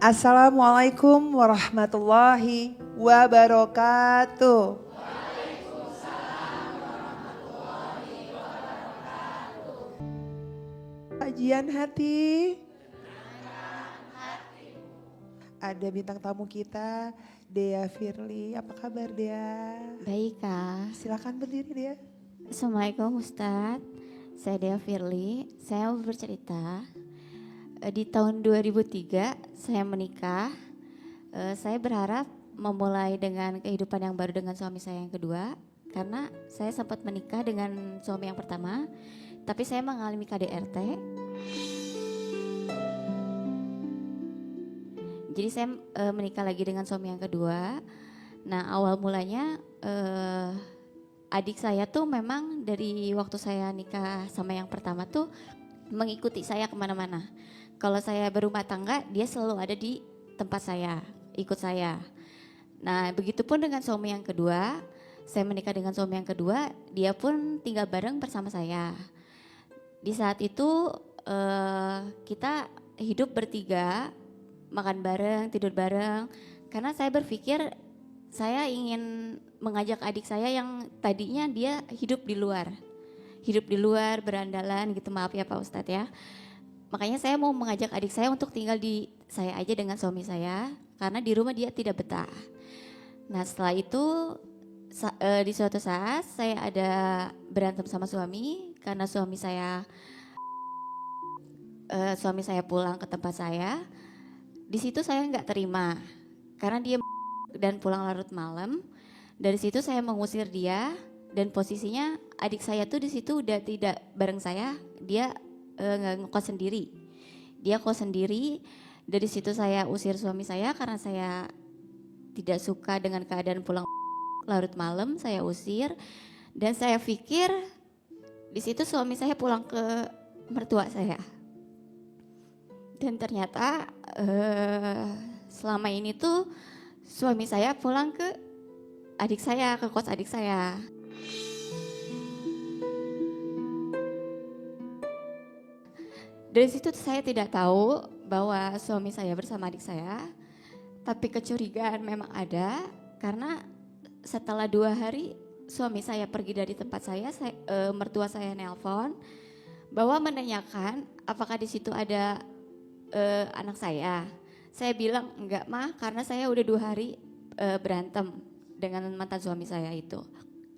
Assalamualaikum warahmatullahi wabarakatuh. Kajian hati. Ada bintang tamu kita, Dea Firly. Apa kabar Dea? Baik Kak. Silakan berdiri Dea. Assalamualaikum Ustadz. Saya Dea Firly. Saya mau bercerita. Di tahun 2003 saya menikah. Saya berharap memulai dengan kehidupan yang baru dengan suami saya yang kedua. Karena saya sempat menikah dengan suami yang pertama. Tapi saya mengalami KDRT. Jadi saya menikah lagi dengan suami yang kedua. Nah awal mulanya adik saya tuh memang dari waktu saya nikah sama yang pertama tuh mengikuti saya kemana-mana. Kalau saya berumah tangga dia selalu ada di tempat saya, ikut saya. Nah begitupun dengan suami yang kedua, saya menikah dengan suami yang kedua, dia pun tinggal bareng bersama saya. Di saat itu kita hidup bertiga, makan bareng, tidur bareng. Karena saya berpikir saya ingin mengajak adik saya yang tadinya dia hidup di luar. Hidup di luar, berandalan gitu, maaf ya Pak Ustadz ya. Makanya saya mau mengajak adik saya untuk tinggal di saya aja dengan suami saya. Karena di rumah dia tidak betah. Nah setelah itu di suatu saat saya ada berantem sama suami. Karena suami saya pulang ke tempat saya. Di situ saya nggak terima. Karena dia dan pulang larut malam. Dari situ saya mengusir dia. Dan posisinya adik saya tuh di situ udah tidak bareng saya, dia ngekos sendiri. Dia kos sendiri. Dari situ saya usir suami saya karena saya tidak suka dengan keadaan pulang larut malam, saya usir. Dan saya pikir di situ suami saya pulang ke mertua saya. Dan ternyata selama ini tuh suami saya pulang ke adik saya, ke kos adik saya. Dari situ saya tidak tahu bahwa suami saya bersama adik saya, tapi kecurigaan memang ada karena setelah 2 hari suami saya pergi dari tempat saya mertua saya nelpon bahwa menanyakan apakah di situ ada anak saya. Saya bilang enggak mah karena saya udah 2 hari berantem dengan mantan suami saya itu.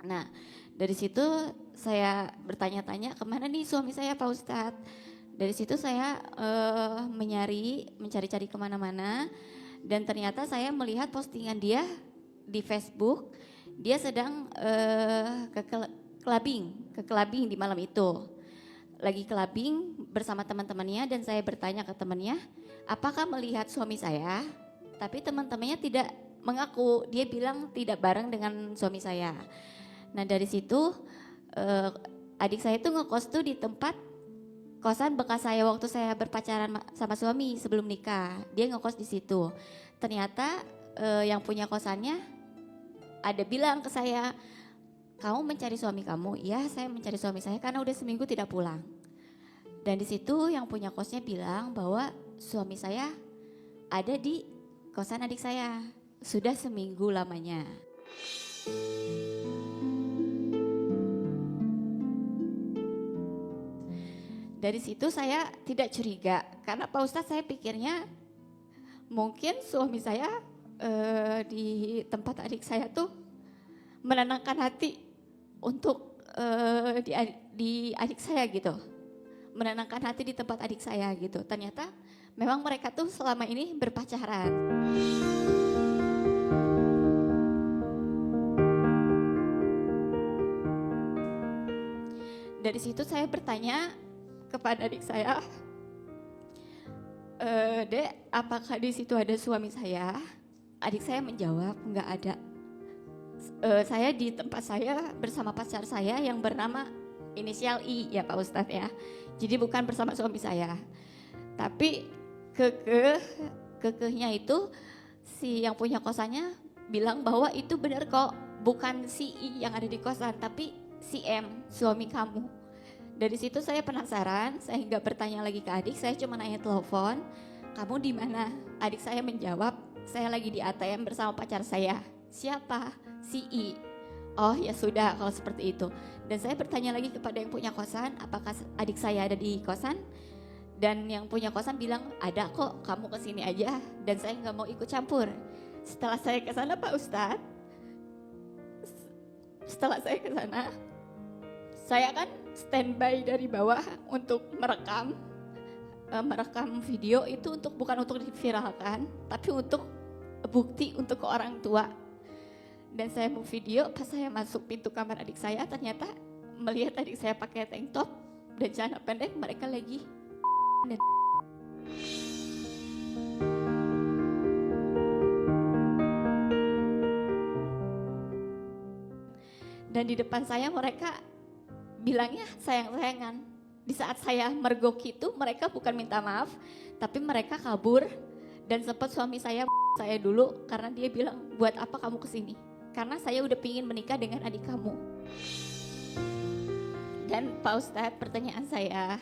Nah dari situ saya bertanya-tanya kemana nih suami saya Pak Ustadz. Dari situ saya mencari-cari kemana-mana dan ternyata saya melihat postingan dia di Facebook. Dia sedang ke clubbing di malam itu. Lagi clubbing bersama teman-temannya dan saya bertanya ke temannya, apakah melihat suami saya? Tapi teman-temannya tidak mengaku, dia bilang tidak bareng dengan suami saya. Nah dari situ adik saya tuh ngekos tuh di tempat kosan bekas saya waktu saya berpacaran sama suami sebelum nikah. Dia ngekos di situ. Ternyata yang punya kosannya ada bilang ke saya, kamu mencari suami kamu? Iya, saya mencari suami saya karena udah seminggu tidak pulang. Dan di situ yang punya kosnya bilang bahwa suami saya ada di kosan adik saya. Sudah seminggu lamanya. Dari situ saya tidak curiga karena Pak Ustadz saya pikirnya mungkin suami saya di tempat adik saya tuh menenangkan hati untuk di adik saya gitu. Menenangkan hati di tempat adik saya gitu. Ternyata memang mereka tuh selama ini berpacaran. Dari situ saya bertanya kepada adik saya, Dek, apakah di situ ada suami saya? Adik saya menjawab, enggak ada. Saya di tempat saya bersama pacar saya yang bernama inisial I ya Pak Ustadz ya. Jadi bukan bersama suami saya. Tapi kekehnya itu si yang punya kosannya bilang bahwa itu benar kok, bukan si I yang ada di kosan, tapi si M, suami kamu. Dari situ saya penasaran, saya nggak bertanya lagi ke adik, saya cuma nanya telepon. kamu di mana? Adik saya menjawab, saya lagi di ATM bersama pacar saya. Siapa? Si I. Oh ya sudah kalau seperti itu. Dan saya bertanya lagi kepada yang punya kosan, apakah adik saya ada di kosan? Dan yang punya kosan bilang, ada kok, kamu kesini aja. Dan saya nggak mau ikut campur. Setelah saya ke sana Pak Ustadz, setelah saya ke sana, saya kan standby dari bawah untuk merekam video itu bukan untuk diviralkan, tapi untuk bukti untuk ke orang tua. Dan saya mau video, pas saya masuk pintu kamar adik saya, ternyata melihat adik saya pakai tank top dan celana pendek, mereka lagi dan di depan saya mereka bilangnya sayang-sayangan. Di saat saya mergok itu mereka bukan minta maaf, tapi mereka kabur. Dan sempat suami saya dulu karena dia bilang, buat apa kamu kesini? Karena saya udah pingin menikah dengan adik kamu. Dan Pak Ustadz, pertanyaan saya,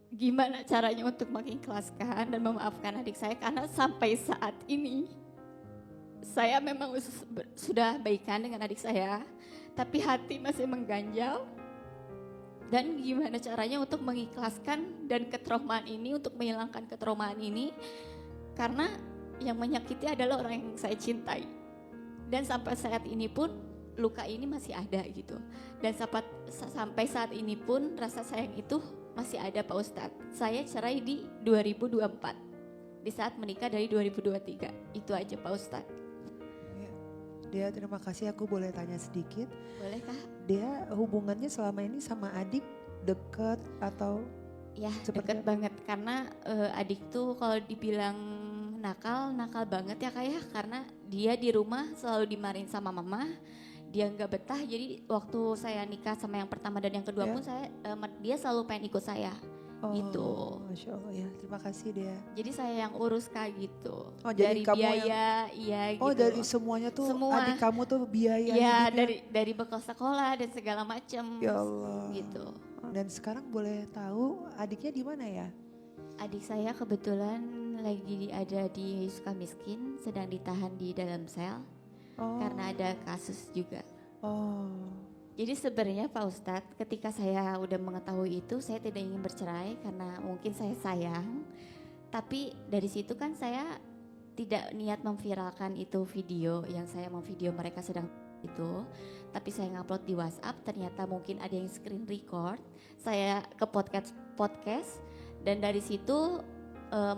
gimana caranya untuk mengikhlaskan dan memaafkan adik saya? Karena sampai saat ini saya memang sudah baikan dengan adik saya, tapi hati masih mengganjal. Dan gimana caranya untuk mengikhlaskan dan ketraumaan ini, untuk menghilangkan ketraumaan ini, karena yang menyakiti adalah orang yang saya cintai. Dan sampai saat ini pun luka ini masih ada gitu. Dan sampai saat ini pun rasa sayang itu masih ada Pak Ustadz. Saya cerai di 2024, di saat menikah dari 2023. Itu aja Pak Ustadz. Dia terima kasih, aku boleh tanya sedikit? Boleh Kak? Dia hubungannya selama ini sama adik deket atau? Ya deket banget, karena adik tuh kalau dibilang nakal banget ya Kak ya. Karena dia di rumah selalu dimarahin sama mama, dia nggak betah. Jadi waktu saya nikah sama yang pertama dan yang kedua pun dia selalu pengen ikut saya. Gitu. Masya Allah ya, terima kasih dia. Jadi saya yang urus Kak gitu. Oh, jadi dari kamu biaya, iya oh, gitu. dari semuanya tuh adik kamu tuh biaya. Iya, dari bekal sekolah dan segala macam. Ya Allah. Gitu. Dan sekarang boleh tahu adiknya di mana ya? Adik saya kebetulan lagi ada di Sukamiskin, sedang ditahan di dalam sel karena ada kasus juga. Jadi sebenarnya Pak Ustadz, ketika saya udah mengetahui itu, saya tidak ingin bercerai karena mungkin saya sayang. Tapi dari situ kan saya tidak niat memviralkan itu video yang saya memvideo mereka sedang itu. Tapi saya ngupload di WhatsApp, ternyata mungkin ada yang screen record. Saya ke podcast dan dari situ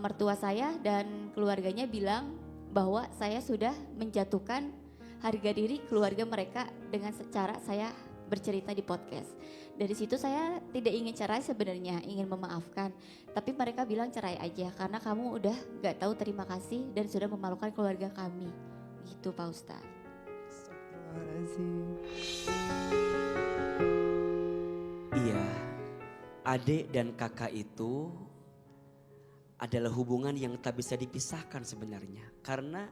mertua saya dan keluarganya bilang bahwa saya sudah menjatuhkan harga diri keluarga mereka dengan cara saya bercerita di podcast. Dari situ saya tidak ingin cerai sebenarnya, ingin memaafkan. Tapi mereka bilang cerai aja karena kamu udah gak tahu terima kasih dan sudah memalukan keluarga kami. Gitu Pak Ustadz. Iya, adik dan kakak itu adalah hubungan yang tak bisa dipisahkan sebenarnya. Karena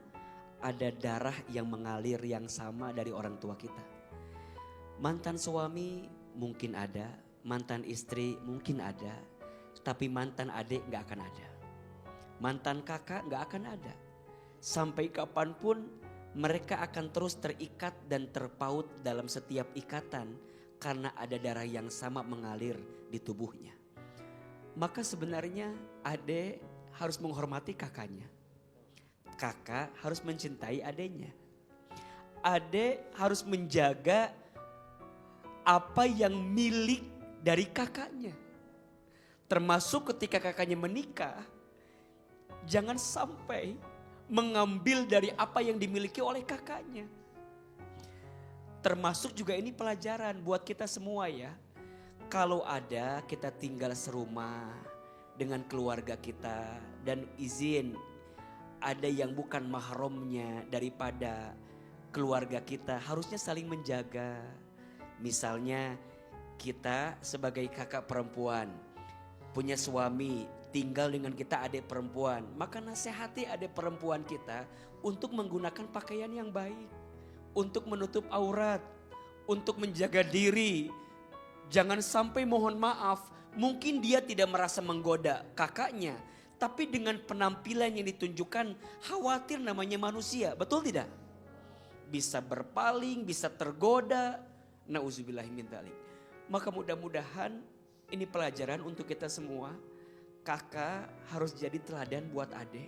ada darah yang mengalir yang sama dari orang tua kita. Mantan suami mungkin ada, mantan istri mungkin ada, tapi mantan adik gak akan ada. Mantan kakak gak akan ada. Sampai kapanpun mereka akan terus terikat dan terpaut dalam setiap ikatan karena ada darah yang sama mengalir di tubuhnya. Maka sebenarnya adik harus menghormati kakaknya. Kakak harus mencintai adiknya. Adik harus menjaga apa yang milik dari kakaknya. Termasuk ketika kakaknya menikah, jangan sampai mengambil dari apa yang dimiliki oleh kakaknya. Termasuk juga ini pelajaran buat kita semua ya. Kalau ada kita tinggal serumah dengan keluarga kita dan izin ada yang bukan mahramnya daripada keluarga kita, harusnya saling menjaga. Misalnya kita sebagai kakak perempuan punya suami, tinggal dengan kita adik perempuan, maka nasihati adik perempuan kita untuk menggunakan pakaian yang baik, untuk menutup aurat, untuk menjaga diri. Jangan sampai mohon maaf, mungkin dia tidak merasa menggoda kakaknya, Tapi dengan penampilan yang ditunjukkan khawatir namanya manusia. Betul tidak? Bisa berpaling, bisa tergoda. Nauzubillahi min dzalik. Maka mudah-mudahan ini pelajaran untuk kita semua. Kakak harus jadi teladan buat adik.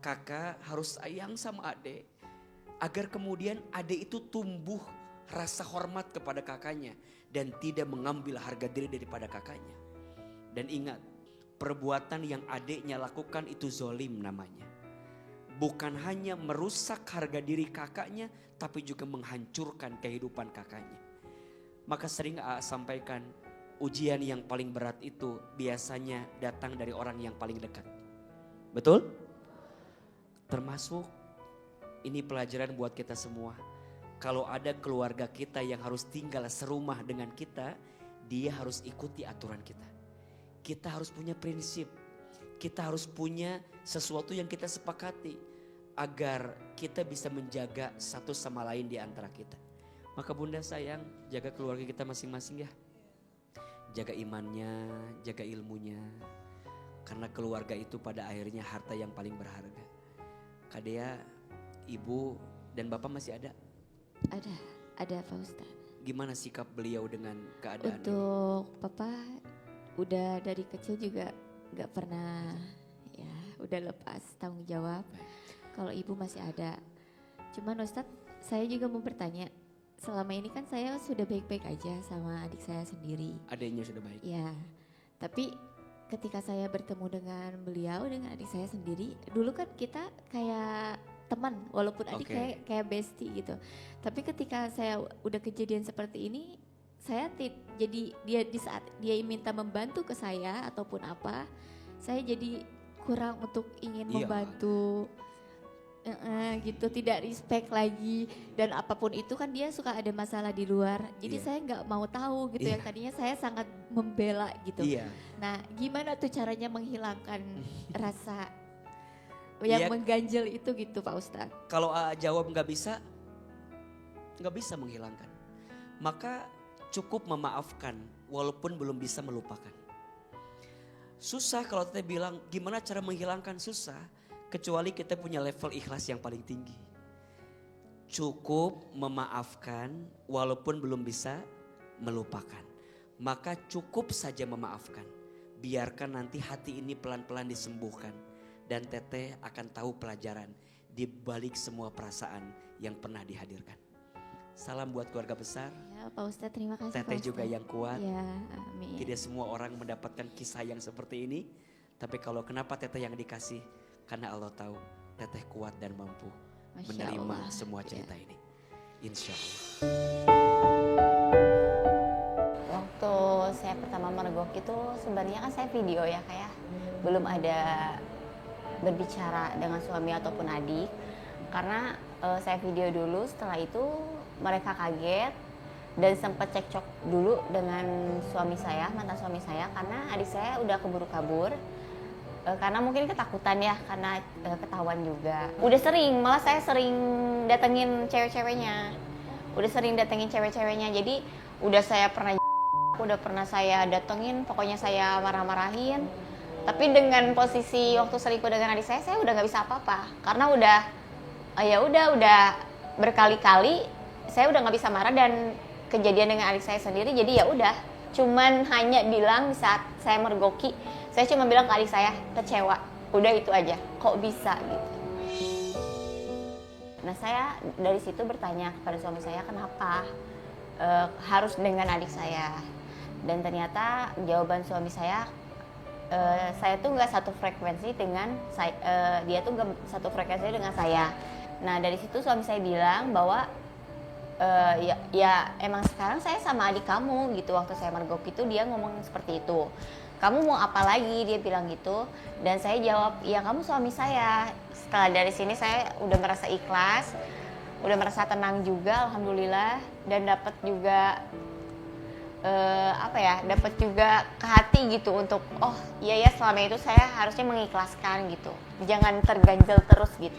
Kakak harus sayang sama adik. Agar kemudian adik itu tumbuh rasa hormat kepada kakaknya. Dan tidak mengambil harga diri daripada kakaknya. Dan ingat, perbuatan yang adiknya lakukan itu zolim namanya. Bukan hanya merusak harga diri kakaknya, tapi juga menghancurkan kehidupan kakaknya. Maka sering sampaikan, ujian yang paling berat itu biasanya datang dari orang yang paling dekat. Betul? Termasuk ini pelajaran buat kita semua. Kalau ada keluarga kita yang harus tinggal serumah dengan kita, dia harus ikuti aturan kita. Kita harus punya prinsip, kita harus punya sesuatu yang kita sepakati agar kita bisa menjaga satu sama lain di antara kita. Maka bunda sayang, jaga keluarga kita masing-masing ya. Jaga imannya, jaga ilmunya. Karena keluarga itu pada akhirnya harta yang paling berharga. Kak Dea, ibu dan bapak masih ada? Ada Pak Ustadz. Gimana sikap beliau dengan keadaan Untuk papa udah dari kecil juga gak pernah ya udah lepas tanggung jawab. Kalau ibu masih ada. Cuman Ustadz, saya juga mau bertanya, selama ini kan saya sudah baik-baik aja sama adik saya sendiri. Adiknya sudah baik? Ya, tapi ketika saya bertemu dengan beliau, dengan adik saya sendiri, dulu kan kita kayak teman, walaupun adik kayak bestie gitu. Tapi ketika saya udah kejadian seperti ini, saya jadi dia di saat dia minta membantu ke saya ataupun apa, saya jadi kurang untuk ingin membantu. Gitu, tidak respect lagi, dan apapun itu kan dia suka ada masalah di luar, jadi saya nggak mau tahu gitu. Yang tadinya saya sangat membela gitu. Nah, gimana tuh caranya menghilangkan rasa yang mengganjel itu gitu Pak Ustadz? Kalau jawab nggak bisa menghilangkan, maka cukup memaafkan walaupun belum bisa melupakan. Susah kalau kita bilang gimana cara menghilangkan, susah. Kecuali kita punya level ikhlas yang paling tinggi. Cukup memaafkan walaupun belum bisa melupakan. Maka cukup saja memaafkan. Biarkan nanti hati ini pelan-pelan disembuhkan. Dan teteh akan tahu pelajaran di balik semua perasaan yang pernah dihadirkan. Salam buat keluarga besar. Ya Pak Ustadz, terima kasih. Teteh juga yang kuat. Ya, amin. Tidak semua orang mendapatkan kisah yang seperti ini. Tapi kalau kenapa teteh yang dikasih? Karena Allah tahu teteh kuat dan mampu menerima semua cerita ini. Insya Allah. Waktu saya pertama mergoki itu sebenarnya kan saya video ya kayak belum ada berbicara dengan suami ataupun adik. Karena saya video dulu, setelah itu mereka kaget dan sempat cekcok dulu dengan suami saya, mantan suami saya, karena adik saya udah keburu kabur. Karena mungkin ketakutan ya, karena ketahuan juga. Udah sering, malah saya sering datengin cewek-ceweknya. Jadi udah pernah saya datengin, pokoknya saya marah-marahin. Tapi dengan posisi waktu selingkuh dengan adik saya udah nggak bisa apa-apa. Karena udah berkali-kali saya udah nggak bisa marah, dan kejadian dengan adik saya sendiri, jadi ya udah. Cuman hanya bilang saat saya mergoki, saya cuma bilang ke adik saya, kecewa. Udah itu aja, kok bisa gitu. Nah saya dari situ bertanya kepada suami saya, kenapa harus dengan adik saya. Dan ternyata jawaban suami saya tuh nggak satu frekuensi dengan dia tuh nggak satu frekuensi dengan saya. Nah dari situ suami saya bilang bahwa ya emang sekarang saya sama adik kamu gitu. Waktu saya mergoki itu dia ngomong seperti itu, kamu mau apa lagi, dia bilang gitu. Dan saya jawab, ya kamu suami saya. Setelah dari sini saya udah merasa ikhlas, udah merasa tenang juga alhamdulillah, dan dapat juga dapat juga ke hati gitu untuk oh iya ya selama itu saya harusnya mengikhlaskan gitu, jangan terganjel terus gitu.